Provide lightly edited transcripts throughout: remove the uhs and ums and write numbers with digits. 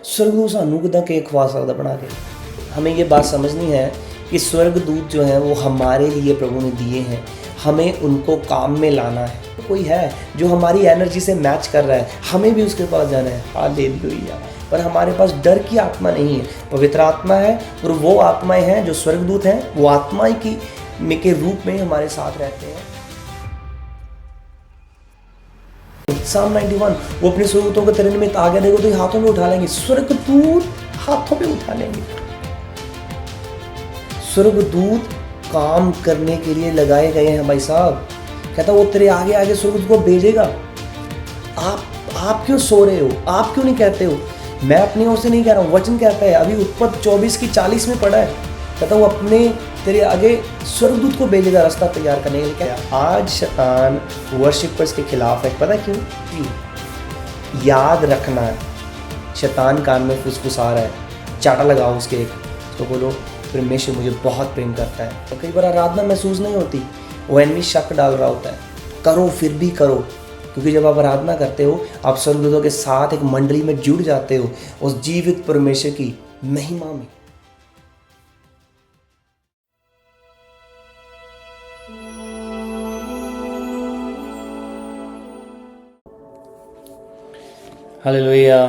स्वर्गदूत सानू किदां केक खवा सकदा बना के। हमें ये बात समझनी है कि स्वर्गदूत जो हैं वो हमारे लिए प्रभु ने दिए हैं, हमें उनको काम में लाना है। कोई है जो हमारी एनर्जी से मैच कर रहा है, हमें भी उसके पास जाना है। हालेलुया। पर हमारे पास डर की आत्मा नहीं है, पवित्र आत्मा है। और वो आत्माएं हैं जो स्वर्गदूत हैं, वो आत्माएं के रूप में हमारे साथ रहते हैं। साम 91, वो अपने स्वर्गदूतों के तरह में आगे देखो तो हाथों में उठा लेंगे। स्वर्गदूत हाथों में उठा लेंगे। स्वर्गदूत काम करने के लिए लगाए गए हैं भाई साहब। कहता वो तेरे आगे आगे स्वर्गदूत को भेजेगा। आप क्यों सो रहे हो? आप क्यों नहीं कहते हो? मैं अपनी ओर से नहीं कह रहा हूँ, वचन कहता है। अभी उत्पत्ति 24 की 40 में पढ़ा है। कहता वो अपने तेरे आगे स्वर्गदूत को भेजेगा रास्ता तैयार करने के लिए। क्या आज शैतान वर्शिपर्स के खिलाफ है? पता क्यों? याद रखना है, शैतान कान में फुसफुसा रहा है। चाटा लगाओ उसके एक, तो बोलो परमेश्वर मुझे बहुत प्रेम करता है। तो कई बार आराधना महसूस नहीं होती, वो एनमी शक डाल रहा होता है। करो, फिर भी करो, क्योंकि जब आप आराधना करते हो आप स्वर्गदूतों के साथ एक मंडली में जुड़ जाते हो, उस जीवित परमेश्वर की महिमा में। हालेलुया।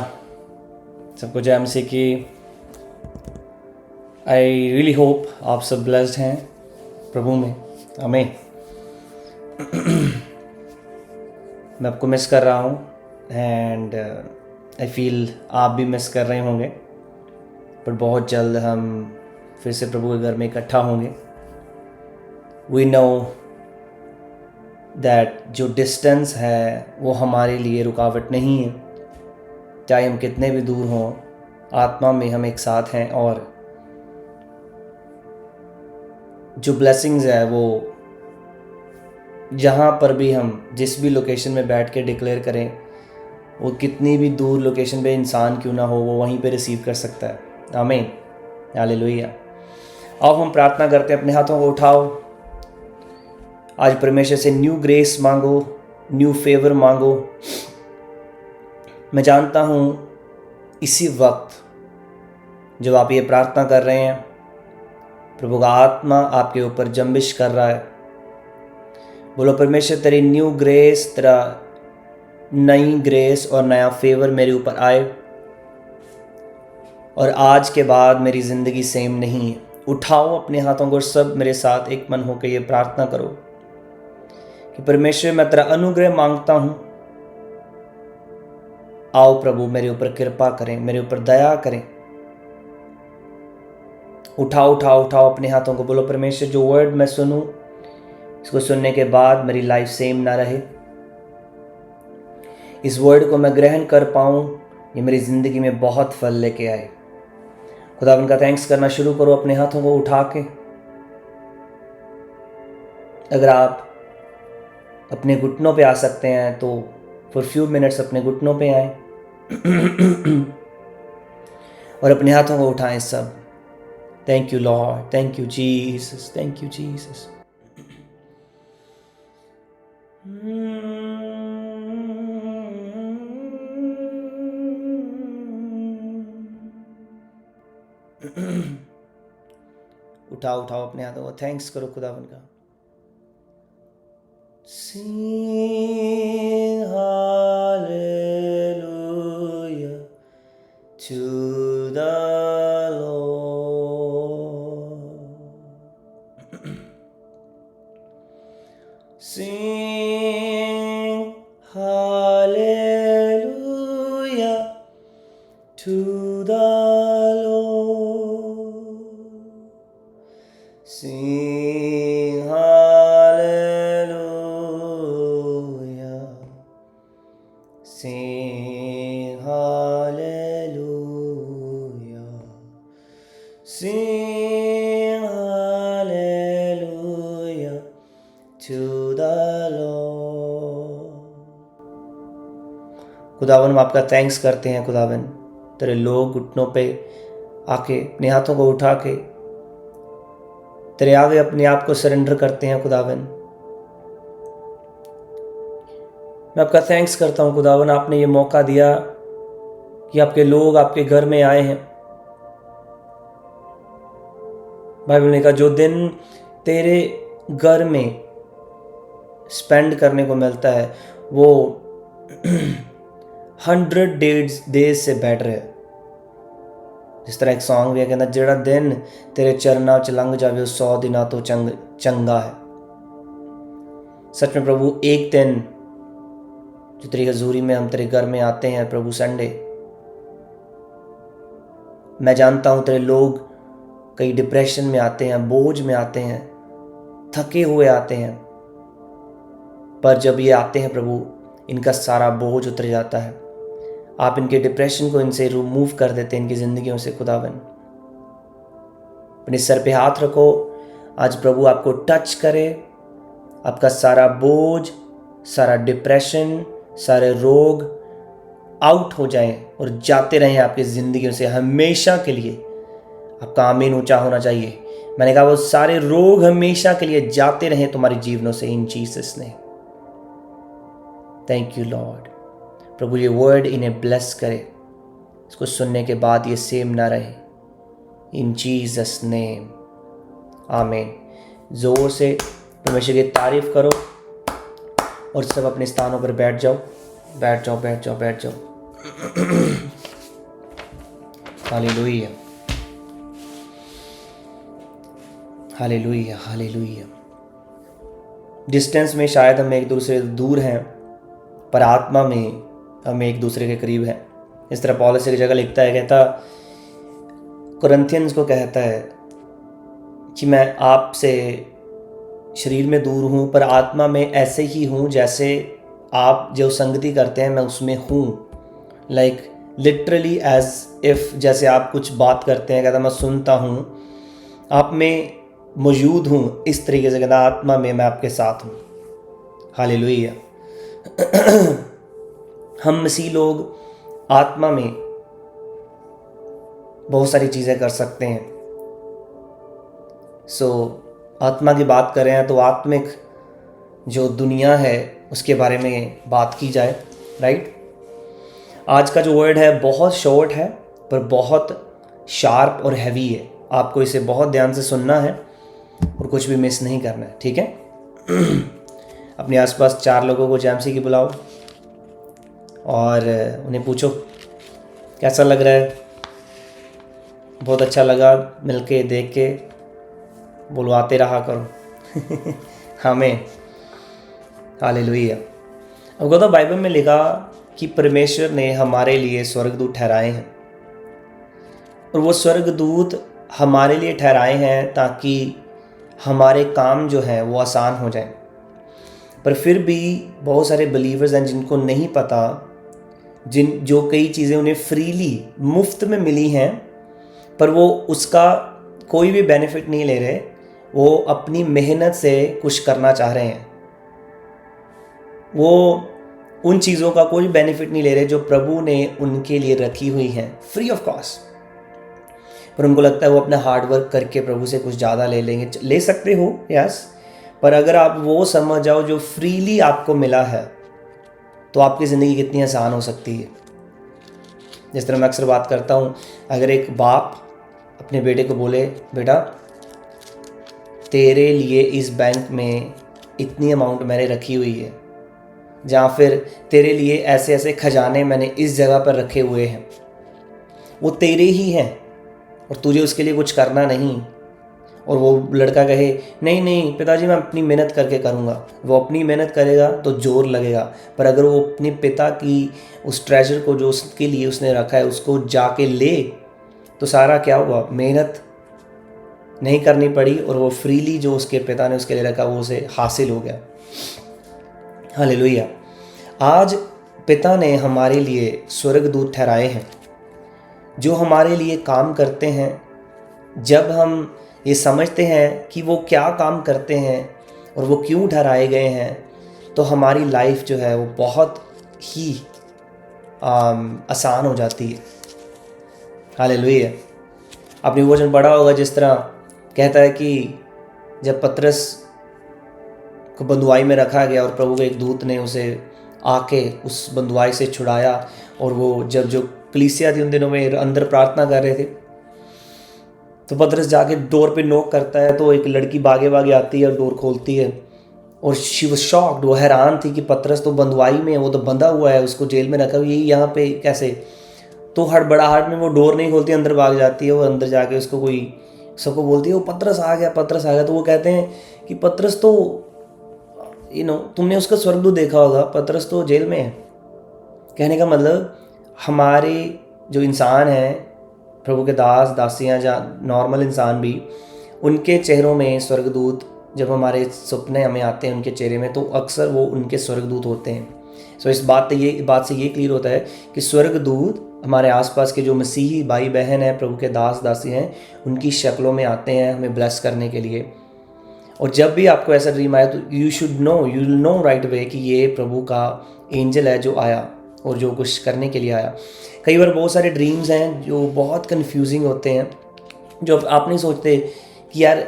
सबको जय मसीह की। आई रियली होप आप सब ब्लेस्ड हैं प्रभु में। आमीन। मैं आपको मिस कर रहा हूँ एंड आई फील आप भी मिस कर रहे होंगे, पर बहुत जल्द हम फिर से प्रभु के घर में इकट्ठा होंगे। वी नो दैट जो डिस्टेंस है वो हमारे लिए रुकावट नहीं है। चाहे हम कितने भी दूर हों, आत्मा में हम एक साथ हैं। और जो ब्लेसिंग्स है वो जहाँ पर भी हम जिस भी लोकेशन में बैठ के डिक्लेयर करें, वो कितनी भी दूर लोकेशन पे इंसान क्यों ना हो, वो वहीं पे रिसीव कर सकता है। आमीन। हालेलुया। आओ हम प्रार्थना करते हैं। अपने हाथों को उठाओ। आज परमेश्वर से न्यू ग्रेस मांगो, न्यू फेवर मांगो। मैं जानता हूँ इसी वक्त जब आप ये प्रार्थना कर रहे हैं, प्रभु का आत्मा आपके ऊपर जंबिश कर रहा है। बोलो परमेश्वर तेरी न्यू ग्रेस, तेरा नई ग्रेस और नया फेवर मेरे ऊपर आए, और आज के बाद मेरी ज़िंदगी सेम नहीं है। उठाओ अपने हाथों को, सब मेरे साथ एक मन होकर ये प्रार्थना करो कि परमेश्वर मैं तेरा अनुग्रह मांगता हूँ। आओ प्रभु मेरे ऊपर कृपा करें, मेरे ऊपर दया करें। उठाओ उठाओ उठाओ अपने हाथों को। बोलो परमेश्वर जो वर्ड मैं सुनूं, इसको सुनने के बाद मेरी लाइफ सेम ना रहे, इस वर्ड को मैं ग्रहण कर पाऊं, ये मेरी ज़िंदगी में बहुत फल लेके आए। खुदा उनका थैंक्स करना शुरू करो अपने हाथों को उठा के। अगर आप अपने घुटनों पे आ सकते हैं तो फॉर फ्यू मिनट्स अपने घुटनों पे आए और अपने हाथों को उठाएं सब। Thank you lord, thank you Jesus, thank you Jesus. उठाओ उठाओ अपने हाथों को, थैंक्स करो खुदावन का। Sing hallelujah to the Lord. Sing hallelujah to the Lord. Sing hallelujah. Sing hallelujah. Sing hallelujah to the Lord. खुदावन हम आपका थैंक्स करते हैं। खुदावन तेरे लोग घुटनों पे आके अपने हाथों को उठा के तेरे आगे अपने आप को सरेंडर करते हैं। खुदावन मैं आपका थैंक्स करता हूँ। खुदावन आपने ये मौका दिया कि आपके लोग आपके घर में आए हैं। बाइबल ने कहा जो दिन तेरे घर में स्पेंड करने को मिलता है वो 100 डेज से बेटर है। जिस तरह एक सॉन्ग भी है, कहना जेड़ा दिन तेरे चरना च लंघ जावे 100 दिना तो चंगा है। सच में प्रभु, एक दिन जो तेरी हजूरी में हम तेरे घर में आते हैं प्रभु, संडे, मैं जानता हूं तेरे लोग कई डिप्रेशन में आते हैं, बोझ में आते हैं, थके हुए आते हैं, पर जब ये आते हैं प्रभु, इनका सारा बोझ उतर जाता है। आप इनके डिप्रेशन को इनसे रिमूव कर देते हैं, इनकी ज़िंदगियों से। खुदावन, अपने सर पे हाथ रखो आज प्रभु, आपको टच करे, आपका सारा बोझ, सारा डिप्रेशन, सारे रोग आउट हो जाएं और जाते रहें आपकी ज़िंदगियों से हमेशा के लिए। आपका आमीन ऊंचा होना चाहिए। मैंने कहा वो सारे रोग हमेशा के लिए जाते रहें तुम्हारे जीवनों से, इन जीसस ने। Thank you lord. प्रभु ये वर्ड इन्हें ब्लेस करे, इसको सुनने के बाद ये सेम ना रहे, इन जीसस नेम, आमीन। जोर से परमेश्वर की तारीफ करो और सब अपने स्थानों पर बैठ जाओ, बैठ जाओ, बैठ जाओ, बैठ जाओ। Hallelujah, hallelujah, hallelujah. डिस्टेंस में शायद हम एक दूसरे से दूर हैं, पर आत्मा में हम एक दूसरे के करीब हैं। इस तरह पौलुस एक जगह लिखता है, कहता कुरिन्थियंस को कहता है कि मैं आपसे शरीर में दूर हूँ पर आत्मा में ऐसे ही हूँ जैसे आप जो संगति करते हैं मैं उसमें हूँ। लाइक लिटरली एज इफ, जैसे आप कुछ बात करते हैं, कहता मैं सुनता हूँ, आप में मौजूद हूँ। इस तरीके से कहता आत्मा में मैं आपके साथ हूँ। हालेलुया। हम मसीह लोग आत्मा में बहुत सारी चीज़ें कर सकते हैं। आत्मा की बात कर रहे हैं तो आत्मिक जो दुनिया है उसके बारे में बात की जाए, राइट। आज का जो वर्ड है बहुत शॉर्ट है पर बहुत शार्प और हैवी है। आपको इसे बहुत ध्यान से सुनना है और कुछ भी मिस नहीं करना है, ठीक है। अपने आसपास 4 लोगों को जैमसी की बुलाओ और उन्हें पूछो कैसा लग रहा है। बहुत अच्छा लगा मिलके, देख के, बुलवाते रहा करो। हमें हालेलुया। अब कहता बाइबल में लिखा कि परमेश्वर ने हमारे लिए स्वर्गदूत ठहराए हैं, और वो स्वर्गदूत हमारे लिए ठहराए हैं ताकि हमारे काम जो हैं वो आसान हो जाए। पर फिर भी बहुत सारे बिलीवर्स हैं जिनको नहीं पता, जो कई चीज़ें उन्हें फ्रीली मुफ्त में मिली हैं पर वो उसका कोई भी बेनिफिट नहीं ले रहे। वो अपनी मेहनत से कुछ करना चाह रहे हैं, वो उन चीज़ों का कोई बेनिफिट नहीं ले रहे जो प्रभु ने उनके लिए रखी हुई हैं फ्री ऑफ कॉस्ट। पर उनको लगता है वो अपना हार्ड वर्क करके प्रभु से कुछ ज़्यादा ले लेंगे। ले सकते हो, यस, पर अगर आप वो समझ जाओ जो फ्रीली आपको मिला है तो आपकी ज़िंदगी कितनी आसान हो सकती है। जिस तरह मैं अक्सर बात करता हूँ, अगर एक बाप अपने बेटे को बोले बेटा तेरे लिए इस बैंक में इतनी अमाउंट मैंने रखी हुई है, जहाँ फिर तेरे लिए ऐसे ऐसे खजाने मैंने इस जगह पर रखे हुए हैं, वो तेरे ही हैं और तुझे उसके लिए कुछ करना नहीं। और वो लड़का कहे नहीं नहीं पिताजी मैं अपनी मेहनत करके करूँगा, वो अपनी मेहनत करेगा तो जोर लगेगा। पर अगर वो अपने पिता की उस ट्रेजर को जो उसके लिए उसने रखा है उसको जाके ले तो सारा क्या हुआ, मेहनत नहीं करनी पड़ी और वो फ्रीली जो उसके पिता ने उसके लिए रखा वो उसे हासिल हो गया। हालेलुया। आज पिता ने हमारे लिए स्वर्गदूत ठहराए हैं जो हमारे लिए काम करते हैं। जब हम ये समझते हैं कि वो क्या काम करते हैं और वो क्यों ठहराए गए हैं, तो हमारी लाइफ जो है वो बहुत ही आसान हो जाती है। हालेलुया। आपने वचन पढ़ा होगा जिस तरह कहता है कि जब पतरस को बंधुआई में रखा गया और प्रभु के एक दूत ने उसे आके उस बंधुआई से छुड़ाया, और वो जब जो कलीसिया थी उन दिनों में, अंदर प्रार्थना कर रहे थे। तो पतरस जाके डोर पे नॉक करता है, तो एक लड़की भागे भागे आती है और डोर खोलती है, और शी वाज शॉक्ड, वो हैरान थी कि पतरस तो बंदवाई में है, वो तो बंधा हुआ है, उसको जेल में रखा हुआ, यही यहाँ पे कैसे। तो हड़बड़ाहट में वो डोर नहीं खोलती, अंदर भाग जाती है। वो अंदर जाके उसको कोई सबको बोलती है वो पतरस आ गया, पतरस आ गया। तो वो कहते हैं कि पतरस तो तुमने उसका स्वर्गदूत देखा होगा, पतरस तो जेल में है। कहने का मतलब हमारे जो इंसान हैं, प्रभु के दास दासियाँ, या नॉर्मल इंसान भी, उनके चेहरों में स्वर्गदूत, जब हमारे सपने हमें आते हैं उनके चेहरे में, तो अक्सर वो उनके स्वर्गदूत होते हैं। सो इस बात से ये क्लियर होता है कि स्वर्गदूत हमारे आसपास के जो मसीही भाई बहन हैं, प्रभु के दास दासी हैं, उनकी शक्लों में आते हैं हमें ब्लेस करने के लिए। और जब भी आपको ऐसा ड्रीम आए तो you will know right away कि ये प्रभु का एंजल है जो आया और जो कुछ करने के लिए आया। कई बार बहुत सारे ड्रीम्स हैं जो बहुत कंफ्यूजिंग होते हैं, जो आप नहीं सोचते कि यार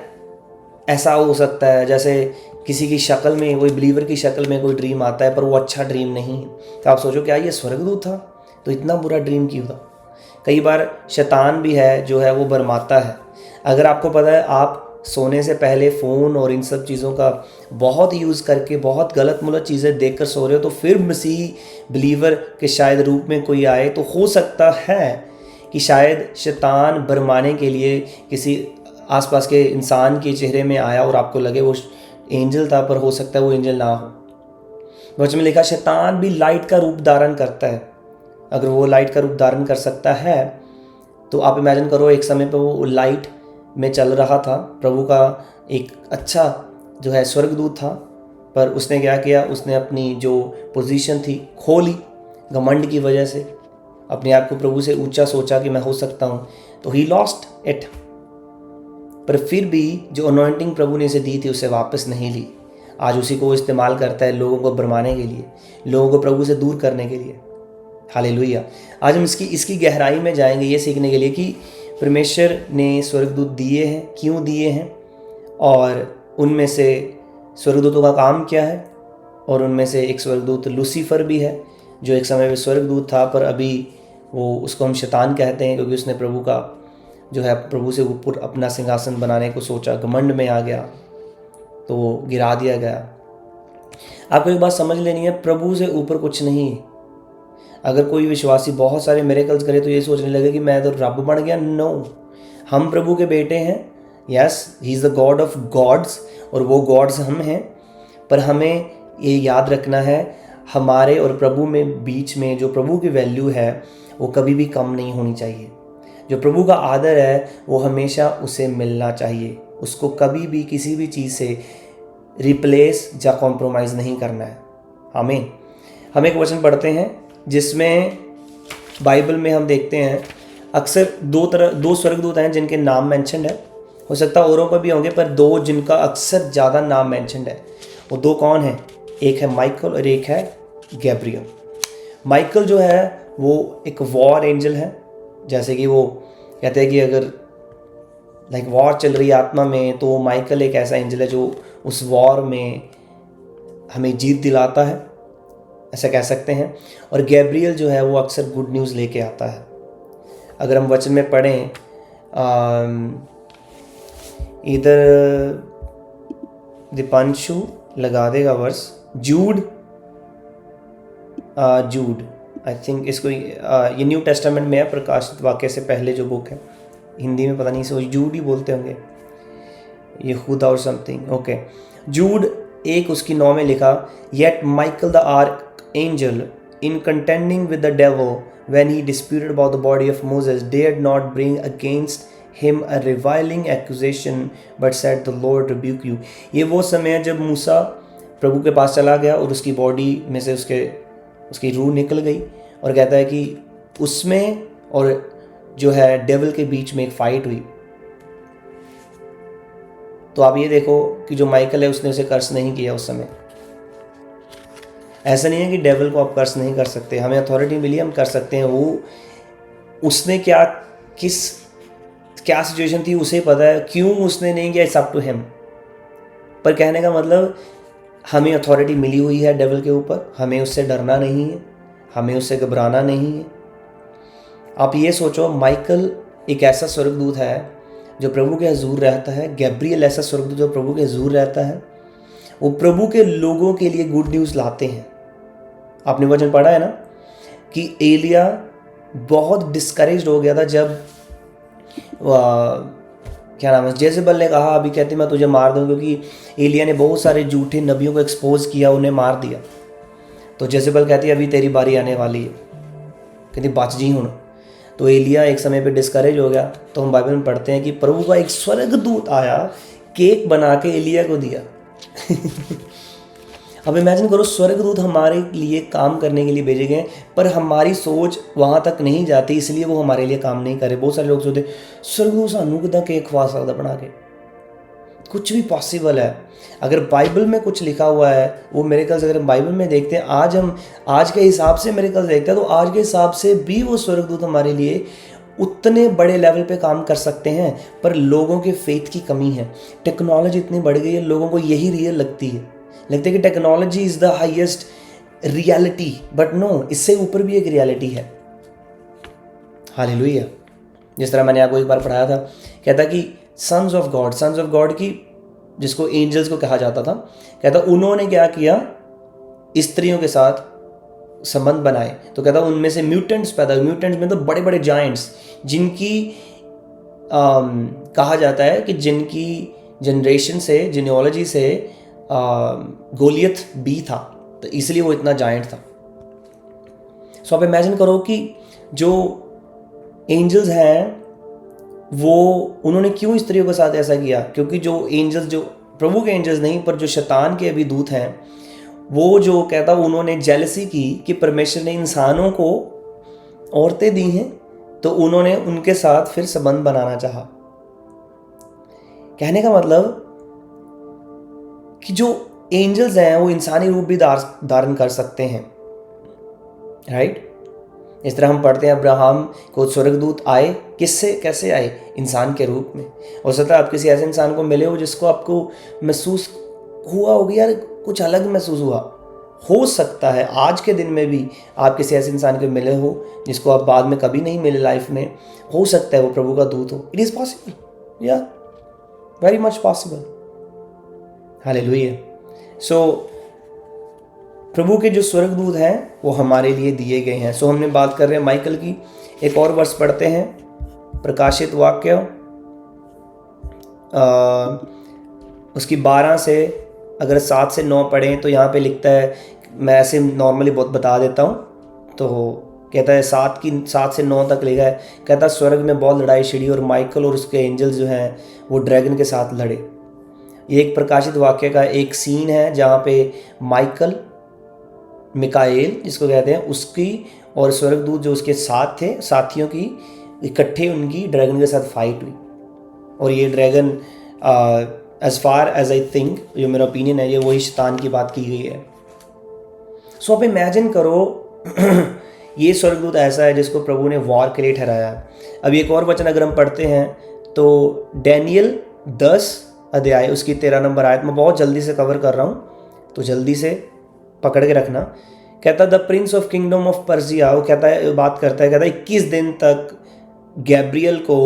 ऐसा हो सकता है। जैसे किसी की शक्ल में, कोई बिलीवर की शक्ल में कोई ड्रीम आता है पर वो अच्छा ड्रीम नहीं, तो आप सोचो क्या ये स्वर्गदूत था, तो इतना बुरा ड्रीम क्यों था। कई बार शैतान भी है जो है वो भरमाता है। अगर आपको पता है आप सोने से पहले फ़ोन और इन सब चीज़ों का बहुत यूज़ करके बहुत गलत मुलत चीज़ें देखकर सो रहे हो, तो फिर मसीह बिलीवर के शायद रूप में कोई आए, तो हो सकता है कि शायद शैतान भरमाने के लिए किसी आसपास के इंसान के चेहरे में आया और आपको लगे वो एंजल था, पर हो सकता है वो एंजल ना हो। वचन में लिखा शैतान भी लाइट का रूप धारण करता है। अगर वो लाइट का रूप धारण कर सकता है तो आप इमेजिन करो, एक समय पर वो लाइट में चल रहा था, प्रभु का एक अच्छा जो है स्वर्गदूत था, पर उसने क्या किया, उसने अपनी जो पोजीशन थी खो ली घमंड की वजह से। अपने आप को प्रभु से ऊंचा सोचा कि मैं हो सकता हूँ, तो ही लॉस्ट इट। पर फिर भी जो अनॉइंटिंग प्रभु ने इसे दी थी उसे वापस नहीं ली। आज उसी को इस्तेमाल करता है लोगों को भरमाने के लिए, लोगों को प्रभु से दूर करने के लिए। हालेलुया। आज हम इसकी गहराई में जाएंगे ये सीखने के लिए कि परमेश्वर ने स्वर्गदूत दिए हैं, क्यों दिए हैं, और उनमें से स्वर्गदूतों का काम क्या है। और उनमें से एक स्वर्गदूत लूसीफर भी है, जो एक समय में स्वर्गदूत था, पर अभी वो उसको हम शैतान कहते हैं, क्योंकि उसने प्रभु का जो है प्रभु से ऊपर अपना सिंहासन बनाने को सोचा, घमंड में आ गया, तो वो गिरा दिया गया। आपको एक बात समझ लेनी है, प्रभु से ऊपर कुछ नहीं। अगर कोई विश्वासी बहुत सारे मिरेकल्स करे तो ये सोचने लगे कि मैं तो रब बन गया। नो, हम प्रभु के बेटे हैं। Yes, he is the god of gods, और वो गॉड्स हम हैं। पर हमें ये याद रखना है, हमारे और प्रभु में बीच में जो प्रभु की वैल्यू है वो कभी भी कम नहीं होनी चाहिए। जो प्रभु का आदर है वो हमेशा उसे मिलना चाहिए। उसको कभी भी किसी भी चीज़ से रिप्लेस या कॉम्प्रोमाइज़ नहीं करना है। हम एक वचन पढ़ते हैं जिसमें बाइबल में हम देखते हैं अक्सर दो स्वर्गदूत हैं जिनके नाम मेंशन्ड है। हो सकता है औरों पर भी होंगे, पर दो जिनका अक्सर ज़्यादा नाम मेंशन्ड है। वो दो कौन हैं? एक है माइकल और एक है गैब्रियल। माइकल जो है वो एक वॉर एंजल है। जैसे कि वो कहते हैं कि अगर वॉर चल रही है आत्मा में, तो माइकल एक ऐसा एंजल है जो उस वॉर में हमें जीत दिलाता है, ऐसा कह सकते हैं। और गैब्रियल जो है वो अक्सर गुड न्यूज़ लेके आता है। अगर हम वचन में पढ़ें, इधर दीपांशु लगा देगा वर्स, जूड आई थिंक इसको ये न्यू टेस्टामेंट में है, प्रकाशित वाक्य से पहले जो बुक है, हिंदी में पता नहीं इसको जूड ही बोलते होंगे, यहूदा और समथिंग। ओके, जूड एक उसकी 9 में लिखा, yet Michael the arc angel in contending with the devil when he disputed about the body of Moses dared not bring against him a reviling accusation but said the Lord rebuke you। ये वो समय है जब मूसा प्रभु के पास चला गया और उसकी बॉडी में से उसकी रूह निकल गई, और कहता है कि उसमें और जो है डेविल के बीच में एक फाइट हुई। तो आप ये देखो कि जो माइकल है उसने उसे कर्स नहीं किया उस समय। ऐसा नहीं है कि डेविल को आप कर्स नहीं कर सकते, हमें अथॉरिटी मिली, हम कर सकते हैं। वो उसने क्या सिचुएशन थी उसे पता है, क्यों उसने नहीं किया, इट्स अप टू हिम। पर कहने का मतलब हमें अथॉरिटी मिली हुई है डेविल के ऊपर, हमें उससे डरना नहीं है, हमें उससे घबराना नहीं है। आप ये सोचो, माइकल एक ऐसा स्वर्गदूत है जो प्रभु के हजूर रहता है, गैब्रियल ऐसा स्वर्गदूत जो प्रभु के हजूर रहता है, वो प्रभु के लोगों के लिए गुड न्यूज़ लाते हैं। आपने वचन पढ़ा है ना कि एलिया बहुत डिस्करेज्ड हो गया था जब क्या नाम है, जेजेबल ने कहा, अभी कहती मैं तुझे मार दूँ, क्योंकि एलिया ने बहुत सारे झूठे नबियों को एक्सपोज किया, उन्हें मार दिया। तो जेजेबल कहती अभी तेरी बारी आने वाली है, कहती बच जी हूँ। तो एलिया एक समय पे डिस्करेज हो गया। तो हम बाइबल में पढ़ते हैं कि प्रभु का एक स्वर्गदूत आया, केक बना के एलिया को दिया। अब इमेजिन करो, स्वर्गदूत हमारे लिए काम करने के लिए भेजे गए, पर हमारी सोच वहाँ तक नहीं जाती, इसलिए वो हमारे लिए काम नहीं करे। बहुत सारे लोग सोचते स्वर्गदूत सानू कितना केक खवा सकता बना के। कुछ भी पॉसिबल है अगर बाइबल में कुछ लिखा हुआ है। वो मिरेकल्स अगर बाइबल में देखते हैं, हम आज के हिसाब से मिरेकल्स देखते हैं, तो आज के हिसाब से भी वो स्वर्गदूत हमारे लिए उतने बड़े लेवल पे काम कर सकते हैं। पर लोगों के फेथ की कमी है। टेक्नोलॉजी इतनी बढ़ गई है, लोगों को यही रियल लगती है कि technology is the highest reality, but no, इससे ऊपर भी एक रियलिटी है। हालेलुया। जिस तरह मैंने आपको एक बार पढ़ाया था, कहता कि सन्स ऑफ गॉड की, जिसको एंजल्स को कहा जाता था, कहता उन्होंने क्या किया, स्त्रियों के साथ संबंध बनाए। तो कहता उनमें से म्यूटेंट्स पैदा हुए। म्यूटेंट्स में तो बड़े बड़े जायंट्स, जिनकी कहा जाता है कि जिनकी जनरेशन से, जीनियोलॉजी से गोलियत बी था, तो इसलिए वो इतना जायंट था। सो आप इमेजिन करो कि जो एंजल्स हैं वो, उन्होंने क्यों स्त्रियों के साथ ऐसा किया? क्योंकि जो एंजल्स, जो प्रभु के एंजल्स नहीं, पर जो शैतान के अभी दूत हैं, वो जो कहता उन्होंने जेलसी की कि परमेश्वर ने इंसानों को औरतें दी हैं, तो उन्होंने उनके साथ फिर संबंध बनाना चाहा। कहने का मतलब कि जो एंजल्स हैं वो इंसानी रूप भी धारण कर सकते हैं, राइट? इस तरह हम पढ़ते हैं अब्राहम को स्वर्गदूत आए, किससे, कैसे आए? इंसान के रूप में। हो सकता है आप किसी ऐसे इंसान को मिले हो जिसको आपको महसूस हुआ होगा, यार कुछ अलग महसूस हुआ। हो सकता है आज के दिन में भी आप किसी ऐसे इंसान को मिले हो जिसको आप बाद में कभी नहीं मिले लाइफ में। हो सकता है वो प्रभु का दूत हो। इट इज़ पॉसिबल, या वेरी मच पॉसिबल। हालेलुया। सो प्रभु के जो स्वर्गदूत हैं वो हमारे लिए दिए गए हैं। सो हमने बात कर रहे हैं माइकल की। एक और वर्ष पढ़ते हैं, प्रकाशित वाक्य उसकी 12 से अगर 7 से 9 पढ़ें तो यहाँ पे लिखता है, मैं ऐसे नॉर्मली बहुत बता देता हूँ। तो कहता है 7 से 9 तक लिखा है, कहता स्वर्ग में बहुत लड़ाई छिड़ी और माइकल और उसके एंजल्स जो हैं वो ड्रैगन के साथ लड़े। ये एक प्रकाशित वाक्य का एक सीन है जहाँ पे माइकल, मिकाएल जिसको कहते हैं, उसकी और स्वर्गदूत जो उसके साथ थे, साथियों की इकट्ठे उनकी ड्रैगन के साथ फाइट हुई। और ये dragon as far as I think, जो मेरा ओपिनियन है, ये वही शैतान की बात की गई है। सो आप इमेजिन करो ये स्वर्गदूत ऐसा है जिसको प्रभु ने वॉर के लिए ठहराया है। अब एक और वचन अगर हम पढ़ते हैं तो डैनियल 10 अध्याय उसकी 13 नंबर आयत में बहुत जल्दी से कवर कर रहा हूँ, तो जल्दी से पकड़ के रखना। कहता the Prince of kingdom of Persia, वो कहता है, बात करता है, कहता है 21 दिन तक गैब्रियल को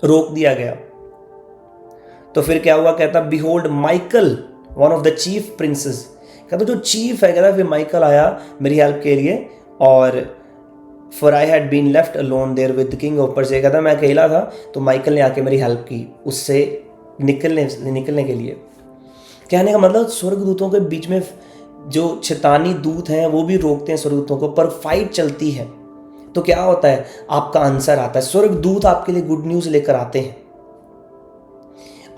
रोक दिया गया। तो फिर क्या हुआ? कहता behold Michael one of the chief princess, कहता जो चीफ है, कहता फिर माइकल आया मेरी हेल्प के लिए। और for I had been left alone there with the king of Persia, कहता मैं अकेला था तो माइकल ने आके मेरी हेल्प की उससे निकलने के लिए। कहने का मतलब स्वर्गदूतों के बीच में जो शैतानी दूत हैं वो भी रोकते हैं स्वर्गदूतों को, पर फाइट चलती है। तो क्या होता है? आपका आंसर आता है, स्वर्गदूत आपके लिए गुड न्यूज़ लेकर आते हैं।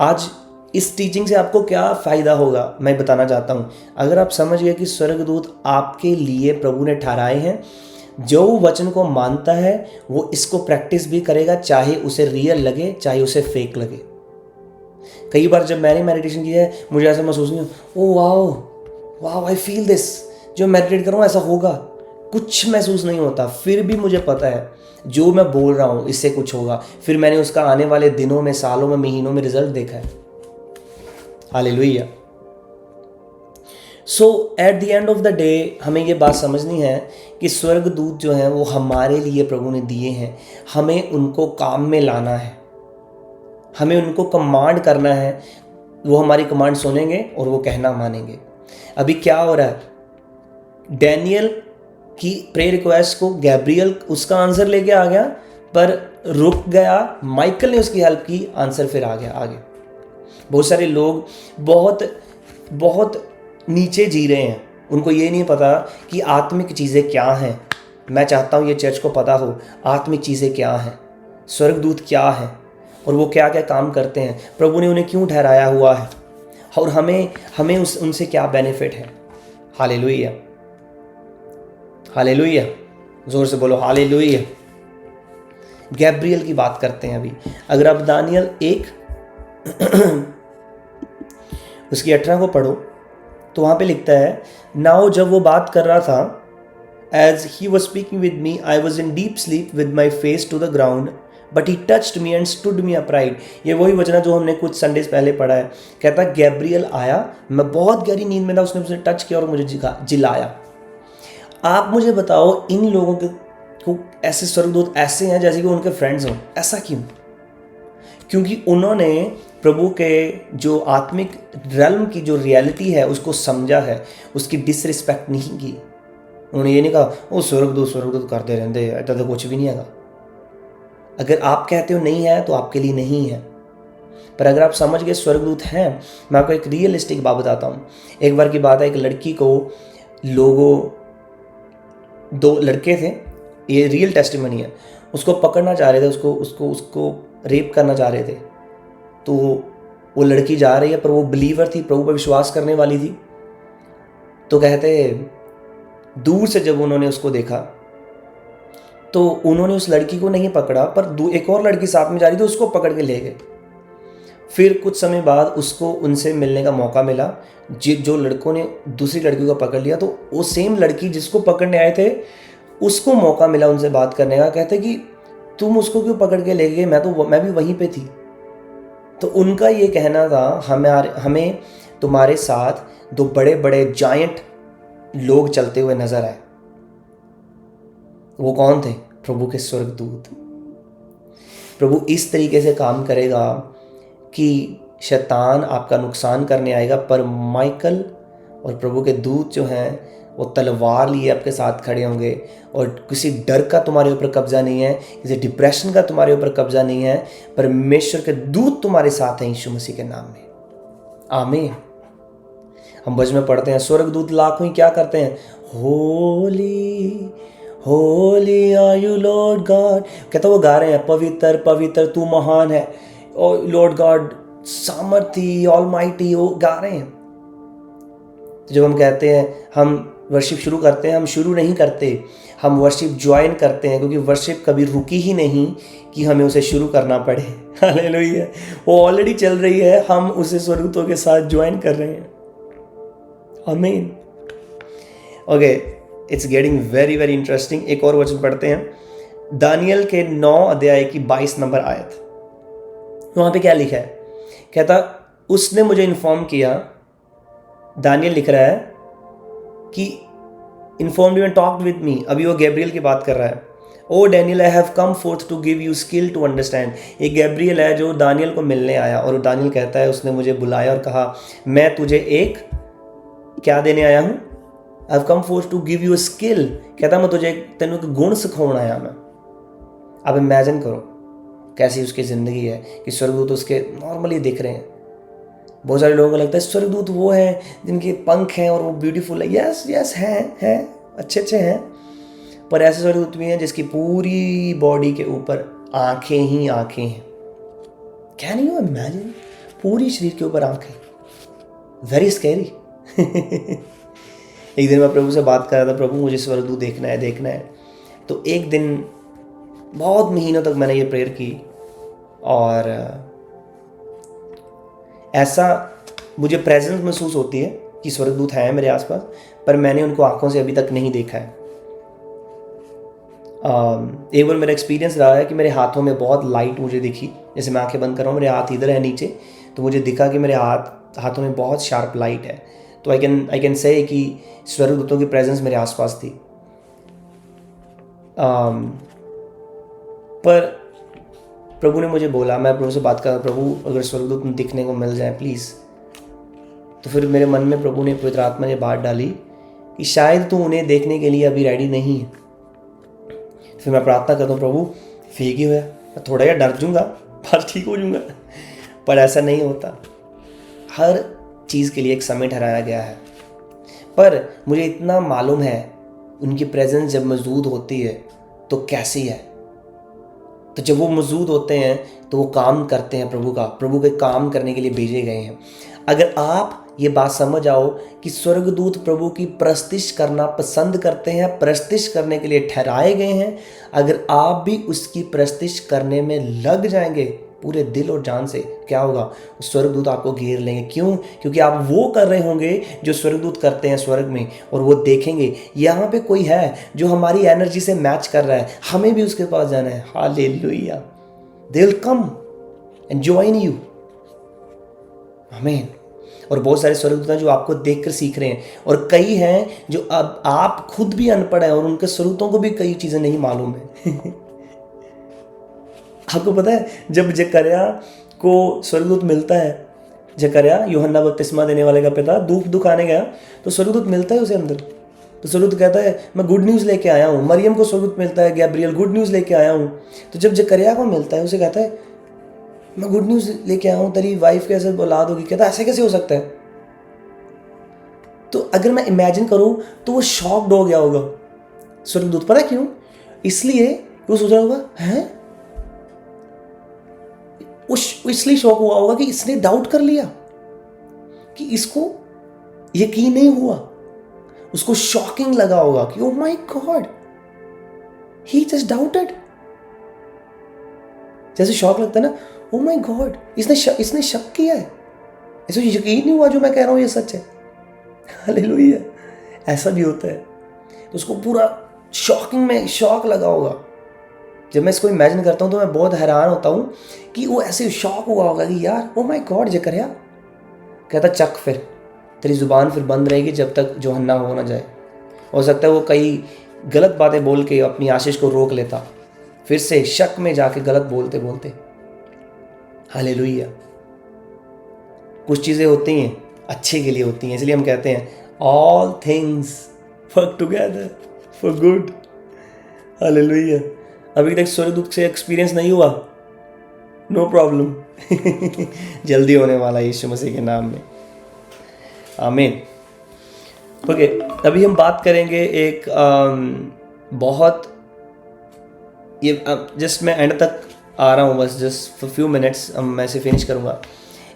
आज इस टीचिंग से आपको क्या फ़ायदा होगा मैं बताना चाहता हूँ। अगर आप समझ गए कि स्वर्गदूत आपके लिए प्रभु ने ठहराए हैं, जो वचन को मानता है वो इसको प्रैक्टिस भी करेगा, चाहे उसे रियल लगे चाहे उसे फेक लगे। कई बार जब मैंने मेडिटेशन किया है मुझे ऐसा महसूस नहीं, ओ वाह आई फील दिस, जो मेडिटेट कर रहा हूँ ऐसा होगा, कुछ महसूस नहीं होता। फिर भी मुझे पता है जो मैं बोल रहा हूँ इससे कुछ होगा। फिर मैंने उसका आने वाले दिनों में, सालों में, महीनों में रिजल्ट देखा है। Hallelujah. So at the end of the day हमें ये बात समझनी है कि स्वर्गदूत जो हैं वो हमारे लिए प्रभु ने दिए हैं, हमें उनको काम में लाना है, हमें उनको कमांड करना है, वो हमारी कमांड सुनेंगे और वो कहना मानेंगे। अभी क्या हो रहा है, डैनियल की प्रे रिक्वेस्ट को गैब्रियल उसका आंसर लेके आ गया, पर रुक गया, माइकल ने उसकी हेल्प की, आंसर फिर आ गया आगे। बहुत सारे लोग बहुत बहुत नीचे जी रहे हैं, उनको ये नहीं पता कि आत्मिक चीज़ें क्या हैं। मैं चाहता हूँ ये चर्च को पता हो आत्मिक चीज़ें क्या हैं, स्वर्गदूत क्या हैं और वो क्या क्या काम करते हैं, प्रभु ने उन्हें क्यों ठहराया हुआ है और हमें उनसे क्या बेनिफिट है। हालेलुया, हालेलुया, जोर से बोलो हालेलुया। गैब्रियल की बात करते हैं अभी। अगर आप दानियल 1 उसकी 18 को पढ़ो तो वहाँ पे लिखता है, नाउ जब वो बात कर रहा था, as he was speaking with me I was in deep sleep with my face to the ground but he touched me and stood me upright. ये वही वचन जो हमने कुछ संडेज पहले पढ़ा है। कहता गैब्रियल आया, मैं बहुत गहरी नींद में था, उसने मुझे टच किया और मुझे जिलाया। आप मुझे बताओ, इन लोगों को ऐसे स्वर्गदूत ऐसे हैं जैसे कि उनके फ्रेंड्स हों, ऐसा क्यों? क्योंकि उन्होंने प्रभु के जो आत्मिक रेल्म की जो रियलिटी है उसको समझा है, उसकी डिसरिस्पेक्ट नहीं की। उन्होंने ये नहीं कहा वो स्वर्गदूत करते रहते, ऐसा तो कुछ भी नहीं है। अगर आप कहते हो नहीं है तो आपके लिए नहीं है, पर अगर आप समझ गए स्वर्गदूत हैं, मैं आपको एक रियलिस्टिक बात बताता हूँ। एक बार की बात है, एक लड़की को दो लड़के थे, ये रियल टेस्टिमनी है, उसको पकड़ना चाह रहे थे, उसको रेप करना चाह रहे थे। तो वो लड़की जा रही है, पर वो बिलीवर थी, प्रभु पर विश्वास करने वाली थी। तो कहते दूर से जब उन्होंने उसको देखा तो उन्होंने उस लड़की को नहीं पकड़ा, पर एक और लड़की साथ में जा रही थी, उसको पकड़ के ले गए। फिर कुछ समय बाद उसको उनसे मिलने का मौका मिला। जो लड़कों ने दूसरी लड़की को पकड़ लिया, तो वो सेम लड़की जिसको पकड़ने आए थे उसको मौका मिला उनसे बात करने का। कहते कि तुम उसको क्यों पकड़ के ले गए, मैं भी वहीं पे थी। तो उनका ये कहना था, हमें तुम्हारे साथ 2 बड़े बड़े जायंट लोग चलते हुए नजर आए। वो कौन थे? प्रभु के स्वर्गदूत। प्रभु इस तरीके से काम करेगा कि शैतान आपका नुकसान करने आएगा, पर माइकल और प्रभु के दूत जो हैं वो तलवार लिए आपके साथ खड़े होंगे। और किसी डर का तुम्हारे ऊपर कब्जा नहीं है, किसी डिप्रेशन का तुम्हारे ऊपर कब्जा नहीं है। परमेश्वर के दूत तुम्हारे साथ हैं यीशु मसीह के नाम में। आमीन। हम भजन में पढ़ते हैं, स्वर्गदूत लाखों ही क्या करते हैं, holy holy are you lord god. कहता वो गा रहे हैं, पवित्र पवित्र तू महान है, और लॉर्ड गॉड सामर्थी ऑलमाइटी, वो गा रहे हैं। तो जब हम कहते हैं, हम वर्शिप शुरू करते हैं, हम शुरू नहीं करते, हम वर्शिप ज्वाइन करते हैं, क्योंकि वर्शिप कभी रुकी ही नहीं कि हमें उसे शुरू करना पड़े। हालेलुया, वो ऑलरेडी चल रही है, हम उसे स्वर्गदूतों के साथ ज्वाइन कर रहे हैं। आमीन। Okay, it's getting very very interesting. एक और वचन पढ़ते हैं, दानियल के 9 अध्याय की 22 नंबर आयत। वहाँ पे क्या लिखा है? कहता उसने मुझे इन्फॉर्म किया, दानियल लिख रहा है कि informed and talked with me. अभी वो गैब्रियल की बात कर रहा है। O Daniel, I have come forth to give you skill to understand. ये गैब्रियल है जो दानियल को मिलने आया, और दानियल कहता है उसने मुझे बुलाया और कहा मैं तुझे एक क्या देने आया हूँ, I have come forth to give you skill. कहता मैं तुझे तेन एक गुण सिखाने आया मैं। अब इमेजिन करो कैसी उसकी ज़िंदगी है कि स्वर्गदूत उसके नॉर्मली दिख रहे हैं। बहुत सारे लोगों को लगता है स्वर्गदूत वो हैं जिनके पंख हैं और वो ब्यूटीफुल है। यस यस हैं, अच्छे हैं, पर ऐसे स्वर्गदूत भी हैं जिसकी पूरी बॉडी के ऊपर आंखें ही आंखें हैं। Can you imagine? पूरी शरीर के ऊपर आंखें, वेरी स्कैरी। एक दिन मैं प्रभु से बात कर रहा था, प्रभु मुझे स्वर्गदूत देखना है। तो एक दिन बहुत महीनों तक मैंने ये प्रेयर की, और ऐसा मुझे प्रेजेंस महसूस होती है कि स्वर्गदूत हैं मेरे आसपास, पर मैंने उनको आंखों से अभी तक नहीं देखा है। एक बार मेरा एक्सपीरियंस रहा है कि मेरे हाथों में बहुत लाइट मुझे दिखी। जैसे मैं आंखें बंद कर रहा हूँ, मेरे हाथ इधर है नीचे, तो मुझे दिखा कि मेरे हाथों में बहुत शार्प लाइट है। तो आई कैन से कि स्वर्गदूतों की प्रेजेंस मेरे आसपास थी। पर प्रभु ने मुझे बोला, मैं प्रभु से बात कर, प्रभु अगर स्वर्गदूत दिखने को मिल जाए प्लीज़। तो फिर मेरे मन में प्रभु ने, पवित्र आत्मा ने बात डाली कि शायद तू उन्हें देखने के लिए अभी रेडी नहीं है। फिर मैं प्रार्थना करता हूँ, प्रभु ठीक ही हुआ, मैं थोड़ा या डर जूँगा पर ठीक हो जाऊँगा, पर ऐसा नहीं होता। हर चीज़ के लिए एक समय ठहराया गया है। पर मुझे इतना मालूम है उनकी प्रेजेंस जब मौजूद होती है तो कैसी है। तो जब वो मौजूद होते हैं तो वो काम करते हैं प्रभु के काम करने के लिए भेजे गए हैं। अगर आप ये बात समझ आओ कि स्वर्गदूत प्रभु की प्रस्तिश करना पसंद करते हैं, प्रस्तिश करने के लिए ठहराए गए हैं, अगर आप भी उसकी प्रस्तिश करने में लग जाएंगे पूरे दिल और जान से, क्या होगा? स्वर्गदूत आपको घेर लेंगे। क्यों? क्योंकि आप वो कर रहे होंगे जो स्वर्गदूत करते हैं स्वर्ग में, और वो देखेंगे यहाँ पे कोई है जो हमारी एनर्जी से मैच कर रहा है, हमें भी उसके पास जाना है। Hallelujah. They will come and join you. आमीन। और बहुत सारे स्वर्गदूत हैं जो आपको देखकर सीख रहे हैं, और कई हैं जो अब आप खुद भी अनपढ़ हैं और उनके स्वर्गदूतों को भी कई चीज़ें नहीं मालूम है। आपको पता है जब जकरिया को स्वर्गदूत मिलता है, जकरिया यूहन्ना बपतिस्मा देने वाले का पिता धूप दुखाने गया तो स्वर्गदूत मिलता है उसे अंदर। तो स्वर्गदूत कहता है मैं गुड न्यूज़ लेके आया हूँ। मरियम को स्वर्गदूत मिलता है, गैब्रियल गुड न्यूज़ लेके आया हूँ। तो जब जकरिया को मिलता है उसे कहता है मैं गुड न्यूज़ लेके आया हूँ, तेरी वाइफ कैसे औलाद होगी। कहता है ऐसे कैसे हो सकता है? तो अगर मैं इमेजिन करूँ तो वो शॉक्ड हो गया होगा स्वर्गदूत। पता क्यों? इसलिए वो सोच रहा होगा हैं, इसलिए शौक हुआ होगा कि इसने डाउट कर लिया, कि इसको यकीन नहीं हुआ। उसको शॉकिंग लगा होगा कि oh my God, he just doubted. जैसे शॉक लगता है ना, ओ माय गॉड, इसने शक किया है, इसे यकीन नहीं हुआ जो मैं कह रहा हूं ये सच है। हालेलुया। ऐसा भी होता है। तो उसको पूरा शॉकिंग में शॉक लगा होगा। जब मैं इसको इमेजिन करता हूँ तो मैं बहुत हैरान होता हूँ कि वो ऐसे शॉक हुआ होगा कि यार ओ माय गॉड जकरिया। कहता चक, फिर तेरी ज़ुबान फिर बंद रहेगी जब तक यूहन्ना हो ना जाए। हो सकता है वो कई गलत बातें बोल के अपनी आशीष को रोक लेता, फिर से शक में जाके गलत बोलते बोलते। हालेलुया। कुछ चीज़ें होती हैं अच्छे के लिए होती हैं, इसलिए हम कहते हैं all things work together for good. Hallelujah. अभी तक स्वर्गदूत से एक्सपीरियंस नहीं हुआ, नो प्रॉब्लम। जल्दी होने वाला है यीशु मसीह के नाम में। आमीन। ओके, अभी हम बात करेंगे एक बहुत, ये जस्ट मैं एंड तक आ रहा हूँ, बस जस्ट फॉर फ्यू मिनट्स मैं इसे फिनिश करूँगा।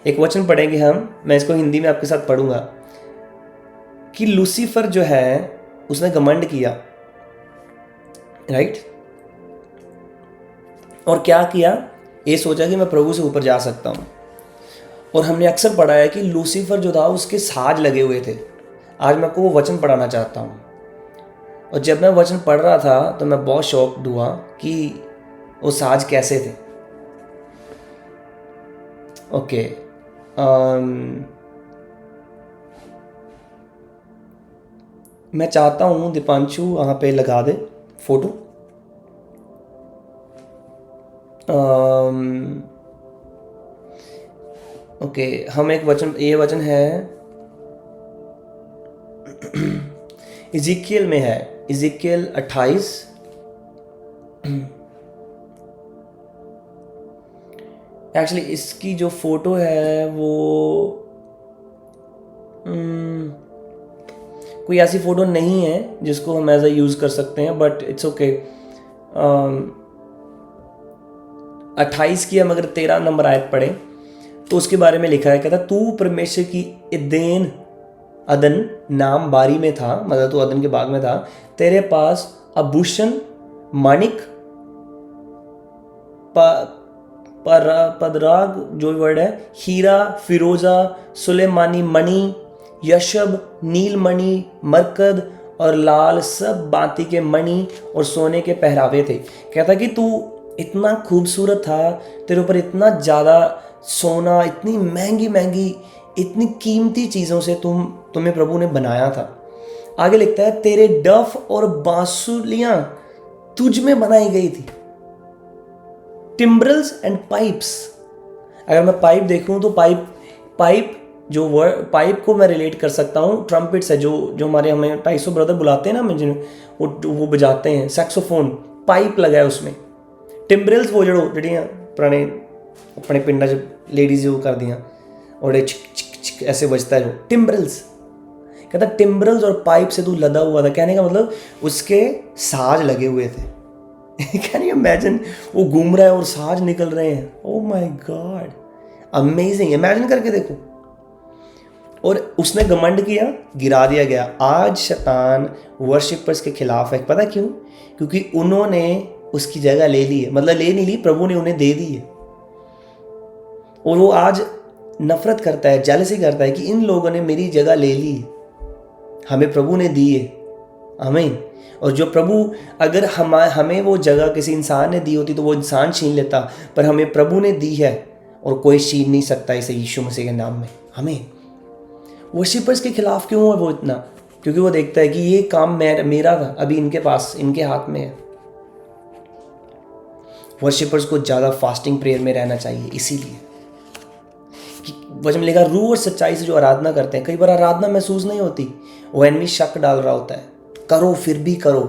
एक वचन पढ़ेंगे हम, मैं इसको हिंदी में आपके साथ पढ़ूंगा, कि लूसीफर जो है उसने घमंड किया, राइट? और क्या किया? ये सोचा कि मैं प्रभु से ऊपर जा सकता हूँ। और हमने अक्सर पढ़ा है कि लूसीफर जो था उसके साज लगे हुए थे। आज मैं आपको वो वचन पढ़ाना चाहता हूँ। और जब मैं वचन पढ़ रहा था तो मैं बहुत शॉक्ड हुआ कि वो साज कैसे थे। ओके, मैं चाहता हूँ दीपांशु वहाँ पे लगा दे फोटो। ओके, हम एक वचन, ये वचन है इज़िकियल में है, इज़िकियल 28। एक्चुअली इसकी जो फोटो है वो कोई ऐसी फोटो नहीं है जिसको हम एज ए यूज़ कर सकते हैं, बट इट्स ओके। 28 की हम अगर 13 नंबर आयत पढ़े तो उसके बारे में लिखा है, कहता तू परमेश्वर की अदन नाम बारी में था, मतलब तू अदन के बाग में था, तेरे पास आभूषण, माणिक, पदराग जो वर्ड है, हीरा, फिरोजा, सुलेमानी मणि, यशब, नीलमणि, मरकद और लाल सब बाती के मणि और सोने के पहरावे थे। कहता कि तू इतना खूबसूरत था, तेरे ऊपर इतना ज़्यादा सोना, इतनी महंगी महंगी इतनी कीमती चीज़ों से तुम्हें प्रभु ने बनाया था। आगे लिखता है तेरे डफ और बांसुलियां तुझ में बनाई गई थी। टिम्ब्रल्स एंड पाइप्स, अगर मैं पाइप देखूं तो पाइप जो वर्ड पाइप को मैं रिलेट कर सकता हूँ ट्रम्पेट्स है, जो हमारे हमें टाइसो ब्रदर बुलाते हैं ना, मैं जिन्हें वो बजाते हैं, सैक्सोफोन, पाइप लगा है उसमें। टिम्ब्रल्स वो जड़ियाँ पुराने अपने पिंडा च लेडीज जो कर दियाँ और चिक ऐसे बजता है जो टिम्ब्रल्स। कहता टिम्ब्रल्स और पाइप से तू लदा हुआ था। कहने का मतलब उसके साज लगे हुए थे। कैन यू इमेजिन, वो घूम रहा है और साज निकल रहे हैं। ओह माय गॉड, अमेजिंग, इमेजिन करके देखो। और उसने घमंड किया, गिरा दिया गया। आज शैतान वर्शिपर्स के खिलाफ है। पता क्यों? क्योंकि उन्होंने उसकी जगह ले ली है। मतलब ले नहीं ली, प्रभु ने उन्हें दे दी है। और वो आज नफरत करता है, जेलसी करता है कि इन लोगों ने मेरी जगह ले ली है, हमें प्रभु ने दी है। आमीन। और जो प्रभु, अगर हमें वो जगह किसी इंसान ने दी होती तो वो इंसान छीन लेता, पर हमें प्रभु ने दी है और कोई छीन नहीं सकता इसे यीशु मसीह के नाम में। हमें वर्शिपर्स के खिलाफ क्यों है वो इतना? क्योंकि वो देखता है कि ये काम मेरा था, अभी इनके पास, इनके हाथ में है। वर्शिपर्स को ज़्यादा फास्टिंग प्रेयर में रहना चाहिए। इसीलिए कि वचन में लिखा रूह और सच्चाई से जो आराधना करते हैं। कई बार आराधना महसूस नहीं होती, वो एनमी शक डाल रहा होता है, करो फिर भी करो।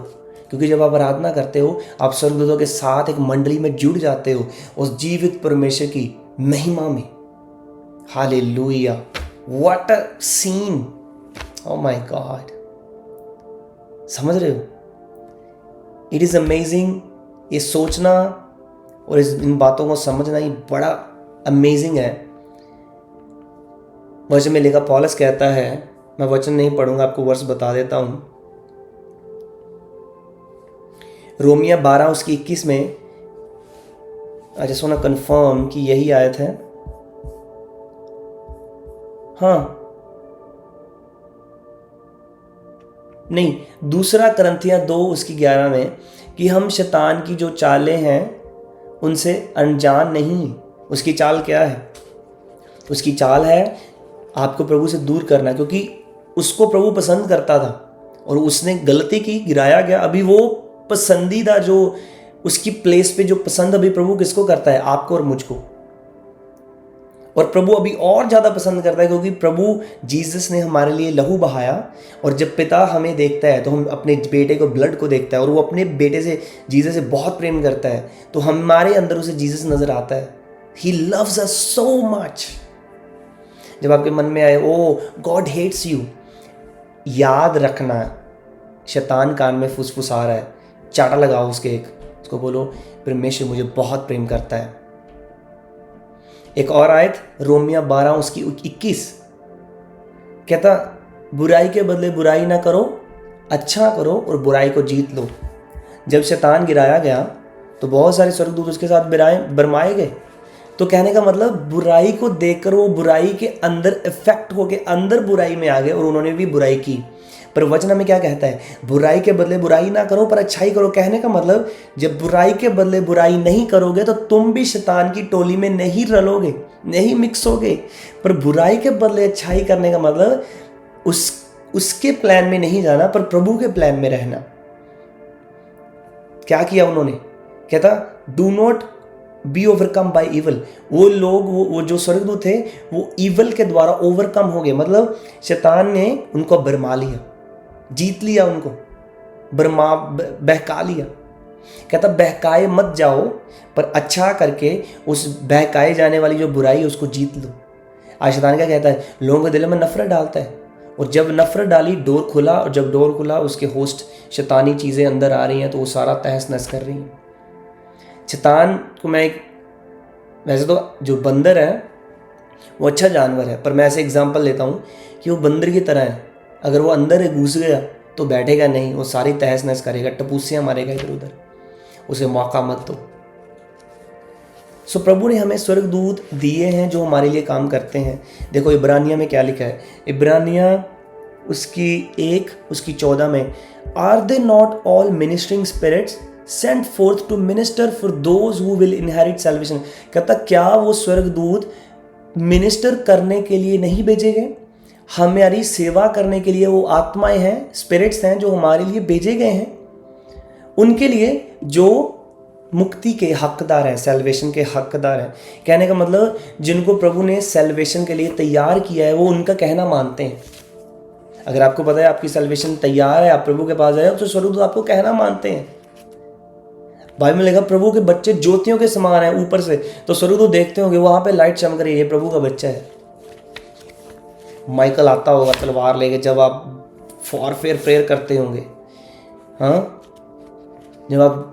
क्योंकि जब आप आराधना करते हो, आप स्वर्गदूतों के साथ एक मंडली में जुड़ जाते हो उस जीवित परमेश्वर की महिमा में। Hallelujah, what a scene, oh my god. समझ रहे हो? It is amazing. ये सोचना और इन बातों को समझना ही बड़ा अमेजिंग है। वचन में लिखा, पौलुस कहता है, मैं वचन नहीं पढ़ूंगा, आपको वर्ष बता देता हूं। रोमिया 12 उसकी 21 में, I just want to confirm कि यही आयत है। हाँ नहीं, दूसरा करंथिया 2 उसकी 11 में, कि हम शैतान की जो चालें हैं उनसे अनजान नहीं। उसकी चाल क्या है? उसकी चाल है आपको प्रभु से दूर करना, क्योंकि उसको प्रभु पसंद करता था और उसने गलती की, गिराया गया। अभी वो पसंदीदा जो उसकी प्लेस पे जो पसंद अभी प्रभु किसको करता है? आपको और मुझको। और प्रभु अभी और ज़्यादा पसंद करता है, क्योंकि प्रभु जीसस ने हमारे लिए लहू बहाया। और जब पिता हमें देखता है तो हम अपने बेटे को, ब्लड को देखता है, और वो अपने बेटे से, जीसस से बहुत प्रेम करता है, तो हमारे अंदर उसे जीसस नजर आता है। He loves us so much. जब आपके मन में आए ओ गॉड हेट्स यू, याद रखना शैतान कान में फुसफुसा रहा है, चाटा लगाओ उसको बोलो परमेश्वर मुझे बहुत प्रेम करता है। एक और आयत रोमिया 12 उसकी 21 कहता, बुराई के बदले बुराई ना करो, अच्छा करो और बुराई को जीत लो। जब शैतान गिराया गया तो बहुत सारे स्वर्गदूत उसके साथ बरमाए गए। तो कहने का मतलब बुराई को देखकर वो बुराई के अंदर इफेक्ट होके अंदर बुराई में आ गए और उन्होंने भी बुराई की। पर वचन हमें क्या कहता है? बुराई के बदले बुराई ना करो पर अच्छाई करो। कहने का मतलब जब बुराई के बदले बुराई नहीं करोगे तो तुम भी शैतान की टोली में नहीं रलोगे, नहीं मिक्स होगे। पर बुराई के बदले अच्छाई करने का मतलब उसके प्लान में नहीं जाना, पर प्रभु के प्लान में रहना। क्या किया उन्होंने? कहता do not be overcome bye evil. वो लोग, वो जो स्वर्गदूत थे, वो इवल के द्वारा ओवरकम हो गए। मतलब शैतान ने उनको बरमा लिया, जीत लिया, उनको बहका लिया। कहता बहकाए मत जाओ पर अच्छा करके उस बहकाए जाने वाली जो बुराई है उसको जीत लो। आज शैतान क्या कहता है? लोगों के दिल में नफरत डालता है, और जब नफरत डाली डोर खुला, और जब डोर खुला उसके होस्ट शैतानी चीज़ें अंदर आ रही हैं तो वो सारा तहस नहस कर रही हैं। शैतान को मैं वैसे तो जो बंदर है वो अच्छा जानवर है, पर मैं ऐसे एग्जांपल लेता हूँ कि वो बंदर की तरह है। अगर वो अंदर घुस गया तो बैठेगा नहीं, वो सारी तहस नहस करेगा, टपूसियाँ मारेगा इधर उधर। उसे मौका मत दो। सो प्रभु ने हमें स्वर्गदूत दिए हैं जो हमारे लिए काम करते हैं। देखो इब्रानिया में क्या लिखा है? इब्रानिया उसकी 1 उसकी 14 में, are they not all ministering spirits sent forth to minister for those who will inherit salvation. कहता क्या वो स्वर्गदूत मिनिस्टर करने के लिए नहीं भेजे गए, हमारी सेवा करने के लिए वो आत्माएं हैं, स्पिरिट्स हैं जो हमारे लिए भेजे गए हैं, उनके लिए जो मुक्ति के हकदार हैं, सैल्वेशन के हकदार हैं। कहने का मतलब जिनको प्रभु ने सैल्वेशन के लिए तैयार किया है वो उनका कहना मानते हैं। अगर आपको पता है आपकी सैल्वेशन तैयार है, आप प्रभु के पास आए तो स्वरूप आपको कहना मानते हैं। बाइबल में लिखा प्रभु के बच्चे ज्योतियों के समान है ऊपर से, तो स्वरूप देखते होंगे वहां पे लाइट चमक रही है, प्रभु का बच्चा है। माइकल आता होगा तलवार लेके जब आप फॉरफेयर प्रेयर करते होंगे, हाँ, जब आप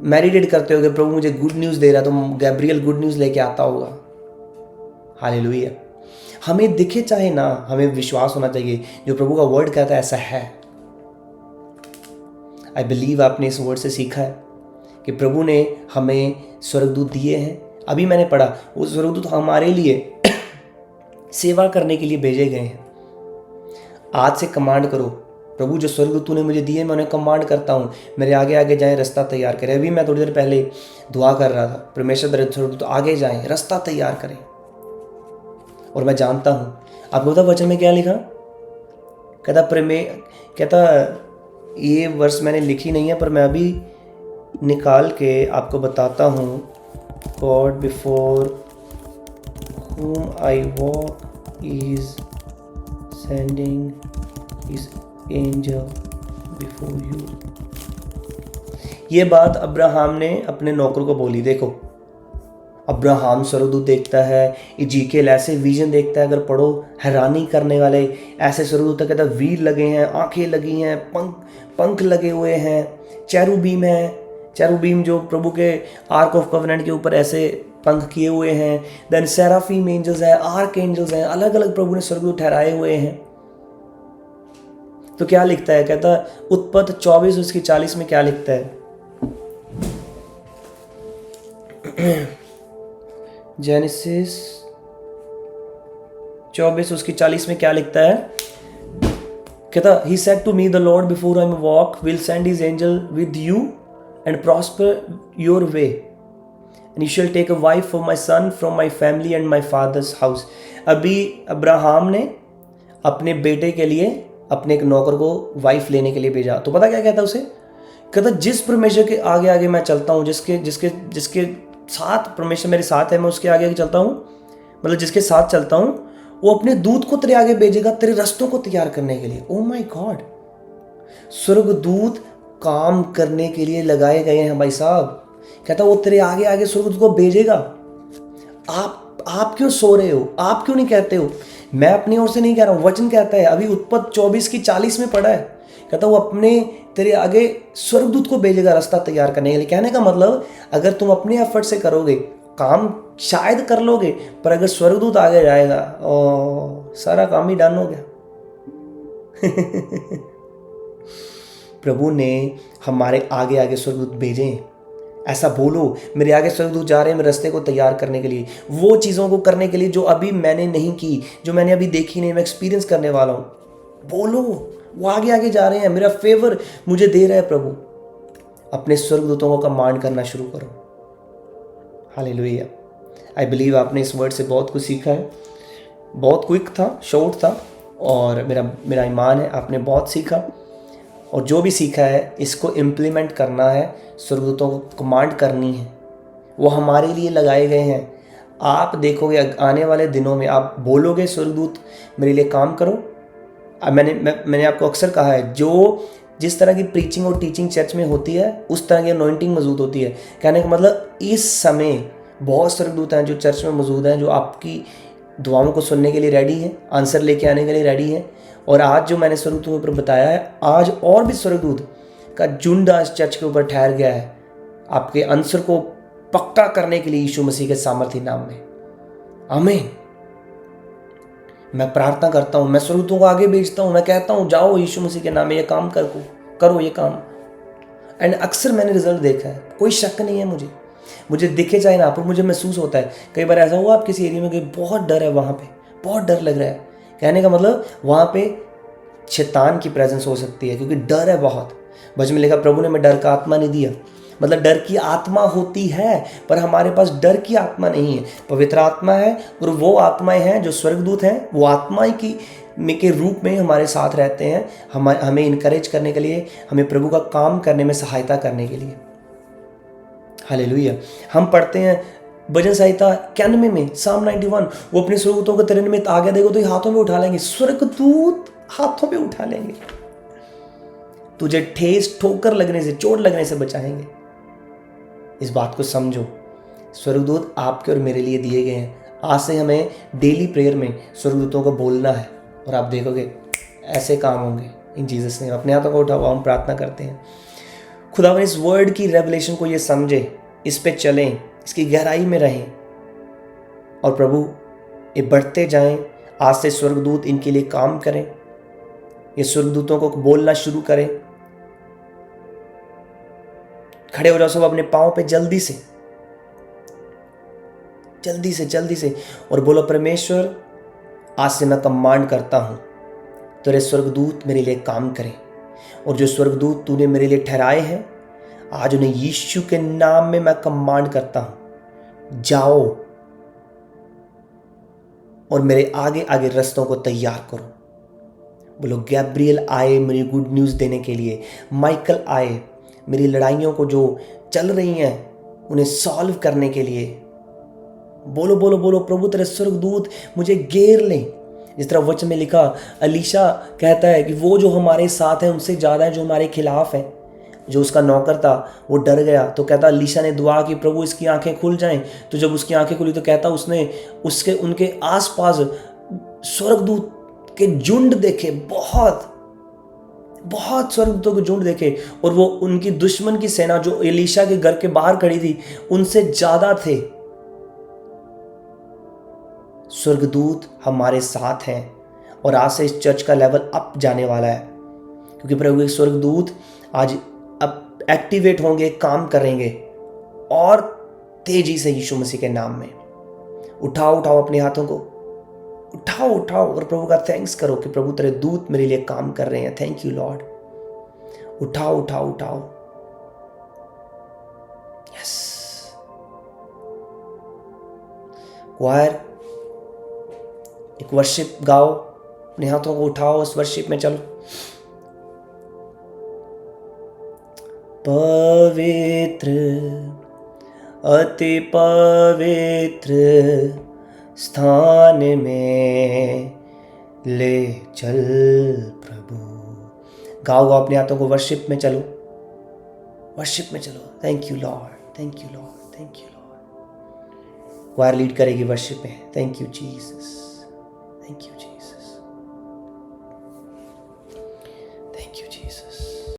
मेडिटेट करते होगे प्रभु मुझे गुड न्यूज़ दे रहा है, तो गैब्रियल गुड न्यूज़ लेके आता होगा। हालेलुया। हमें दिखे चाहे ना, हमें विश्वास होना चाहिए जो प्रभु का वर्ड कहता है ऐसा है। आई बिलीव आपने इस वर्ड से सीखा है कि प्रभु ने हमें स्वर्गदूत दिए हैं। अभी मैंने पढ़ा वो स्वर्गदूत हमारे लिए सेवा करने के लिए भेजे गए हैं। आज से कमांड करो, प्रभु जो स्वर्गदूत तूने मुझे दिए मैं उन्हें कमांड करता हूँ मेरे आगे आगे जाएं, रास्ता तैयार करें। अभी मैं थोड़ी देर पहले दुआ कर रहा था, परमेश्वर तेरे स्वर्गदूत आगे जाएं, रास्ता तैयार करें। और मैं जानता हूँ आपको पता वचन में क्या लिखा, कहता ये वर्ष मैंने लिखी नहीं है पर मैं अभी निकाल के आपको बताता हूँ। God before whom I walk is sending his angel before you। ये बात अब्राहम ने अपने नौकर को बोली। देखो अब्राहम स्वर्गदूत देखता है, इजकीएल ऐसे विजन देखता है, अगर पढ़ो हैरानी करने वाले ऐसे स्वर्गदूत कहता है वीर लगे हैं, आंखें लगी हैं, पंख लगे हुए हैं, चेरुबीम है, चेरुबीम जो प्रभु के आर्क ऑफ कवनेंट के ऊपर ऐसे पंख किए हुए हैं। देन सेराफीम एंजल्स हैं, आर्क एंजल्स हैं, अलग अलग प्रभु ने स्वर्गदूत ठहराए हुए हैं। तो क्या लिखता है, कहता उत्पत्ति 24 उसकी 40 में क्या लिखता है, जेनेसिस 24 उसकी 40 में क्या लिखता है, कहता he said to me the Lord before I walk will send his angel with you and prosper your way and you shall take a wife for my son from my family and my father's house। अभी Abraham ने अपने बेटे के लिए अपने एक नौकर को वाइफ लेने के लिए भेजा। तो पता क्या कहता उसे, कहता जिस परमेश्वर के आगे आगे मैं चलता हूँ, जिसके जिसके जिसके साथ परमेश्वर मेरे साथ है, मैं उसके आगे आगे चलता हूँ, मतलब जिसके साथ चलता हूँ वो अपने दूत को तेरे आगे भेजेगा तेरे रास्तों को तैयार करने के लिए। ओ माय गॉड, स्वर्गदूत काम करने के लिए लगाए गए हैं भाई साहब। कहता वो तेरे आगे आगे स्वर्गदूत को भेजेगा। आप क्यों सो रहे हो, आप क्यों नहीं कहते हो? मैं अपनी ओर से नहीं कह रहा हूँ, वचन कहता है, अभी उत्पत्ति 24 की 40 में पढ़ा है, कहता वो अपने तेरे आगे स्वर्गदूत को भेजेगा रास्ता तैयार करने के लिए। कहने का मतलब अगर तुम अपने एफर्ट से करोगे काम शायद कर लोगे, पर अगर स्वर्गदूत आगे जाएगा सारा काम ही डन हो गया। प्रभु ने हमारे आगे आगे स्वर्गदूत भेजे हैं। ऐसा बोलो, मेरे आगे स्वर्गदूत जा रहे हैं मेरे रास्ते को तैयार करने के लिए, वो चीज़ों को करने के लिए जो अभी मैंने नहीं की, जो मैंने अभी देखी नहीं, मैं एक्सपीरियंस करने वाला हूँ। बोलो वो आगे आगे जा रहे हैं, मेरा फेवर मुझे दे रहा है प्रभु। अपने स्वर्गदूतों को कमांड करना शुरू करो। हालेलुया। आई बिलीव आपने इस वर्ड से बहुत कुछ सीखा है। बहुत क्विक था, शॉर्ट था, और मेरा ईमान है आपने बहुत सीखा, और जो भी सीखा है इसको इम्प्लीमेंट करना है, स्वर्गदूतों को कमांड करनी है। वो हमारे लिए लगाए गए हैं। आप देखोगे आने वाले दिनों में आप बोलोगे स्वर्गदूत मेरे लिए काम करो। मैंने आपको अक्सर कहा है, जो जिस तरह की प्रीचिंग और टीचिंग चर्च में होती है उस तरह की अनॉइंटिंग मौजूद होती है। कहने का मतलब इस समय बहुत स्वर्गदूत हैं जो चर्च में मौजूद हैं, जो आपकी दुआओं को सुनने के लिए रेडी हैं, आंसर लेके आने के लिए रेडी हैं। और आज जो मैंने स्वर्गदूतों के ऊपर बताया है, आज और भी स्वर्गदूत का झुंड आज चर्च के ऊपर ठहर गया है आपके आंसर को पक्का करने के लिए यीशु मसीह के सामर्थी नाम में। आमीन। मैं प्रार्थना करता हूँ, मैं स्वर्गदूतों को आगे भेजता हूँ, मैं कहता हूँ जाओ यीशु मसीह के नाम में ये काम करो ये काम। एंड अक्सर मैंने रिजल्ट देखा है, कोई शक नहीं है मुझे दिखे चाहे ना, पर मुझे महसूस होता है। कई बार ऐसा हुआ आप किसी एरिया में गए, बहुत डर है, वहाँ पे बहुत डर लग रहा है। कहने का मतलब वहाँ पे शैतान की प्रेजेंस हो सकती है, क्योंकि डर है बहुत। भजन में लिखा प्रभु ने मैं डर का आत्मा नहीं दिया, मतलब डर की आत्मा होती है, पर हमारे पास डर की आत्मा नहीं है, पवित्र आत्मा है। और वो आत्माएं हैं जो स्वर्गदूत हैं, वो आत्माएं के रूप में हमारे साथ रहते हैं, हमें इनकरेज करने के लिए, हमें प्रभु का काम करने में सहायता करने के लिए। हालेलुया। हम पढ़ते हैं भजन संहिता 91 में, साम 91, वो अपने स्वर्गदूतों को तेरे निमित्त आज्ञा देगा तो ये हाथों में उठा लेंगे। स्वर्गदूत हाथों में उठा लेंगे, तुझे ठेस ठोकर लगने से, चोट लगने से बचाएंगे। इस बात को समझो, स्वर्गदूत आपके और मेरे लिए दिए गए हैं। आज से हमें डेली प्रेयर में स्वर्गदूतों को बोलना है, और आप देखोगे ऐसे काम होंगे इन जीसस ने। अपने हाथों को उठाओ, हम प्रार्थना करते हैं। खुदावन इस वर्ड की रेवलेशन को ये समझे, इस पे चलें, इसकी गहराई में रहें, और प्रभु ये बढ़ते जाएं। आज से स्वर्गदूत इनके लिए काम करें, ये स्वर्गदूतों को बोलना शुरू करें। खड़े हो जाओ सब अपने पांव पे जल्दी से, जल्दी से, जल्दी से, और बोलो, परमेश्वर आज से मैं कमांड करता हूं, तेरे स्वर्गदूत मेरे लिए काम करें। और जो स्वर्गदूत तूने मेरे लिए ठहराए हैं, आज उन्हें यीशु के नाम में मैं कमांड करता हूं, जाओ और मेरे आगे आगे रास्तों को तैयार करो। बोलो, गैब्रियल आए मेरी गुड न्यूज़ देने के लिए, माइकल आए मेरी लड़ाइयों को जो चल रही हैं उन्हें सॉल्व करने के लिए। बोलो बोलो बोलो, प्रभु तेरे स्वर्गदूत मुझे घेर लें। जिस तरह वचन में लिखा, अलीशा कहता है कि वो जो हमारे साथ है उनसे ज़्यादा है जो हमारे खिलाफ है। जो उसका नौकर था वो डर गया, तो कहता अलीशा ने दुआ की, प्रभु इसकी आंखें खुल जाएं। तो जब उसकी आंखें खुली तो कहता उसने उनके आसपास स्वर्गदूत के झुंड देखे, बहुत बहुत स्वर्गदूतों के झुंड देखे, और वो उनकी दुश्मन की सेना जो एलीशा के घर के बाहर खड़ी थी उनसे ज्यादा थे। स्वर्गदूत हमारे साथ हैं, और आज से इस चर्च का लेवल अप जाने वाला है, क्योंकि प्रभु के स्वर्गदूत आज अब एक्टिवेट होंगे, काम करेंगे और तेजी से यीशु मसीह के नाम में। उठाओ उठाओ अपने हाथों को, उठाओ उठाओ, और प्रभु का थैंक्स करो कि प्रभु तेरे दूत मेरे लिए काम कर रहे हैं। Thank you Lord. उठाओ उठाओ उठाओ, यस। क्वायर एक वर्शिप गाओ, अपने हाथों को उठाओ, उस वर्शिप में चलो। पवित्र अति पवित्र स्थान में ले चल प्रभु। गाओ गाओ, अपने हाथों को वर्शिप में चलो, वर्शिप में चलो। Thank you lord, thank you lord, thank you lord. Choir lead करेगी वर्शिप में। Thank you Jesus, thank you Jesus, thank you Jesus.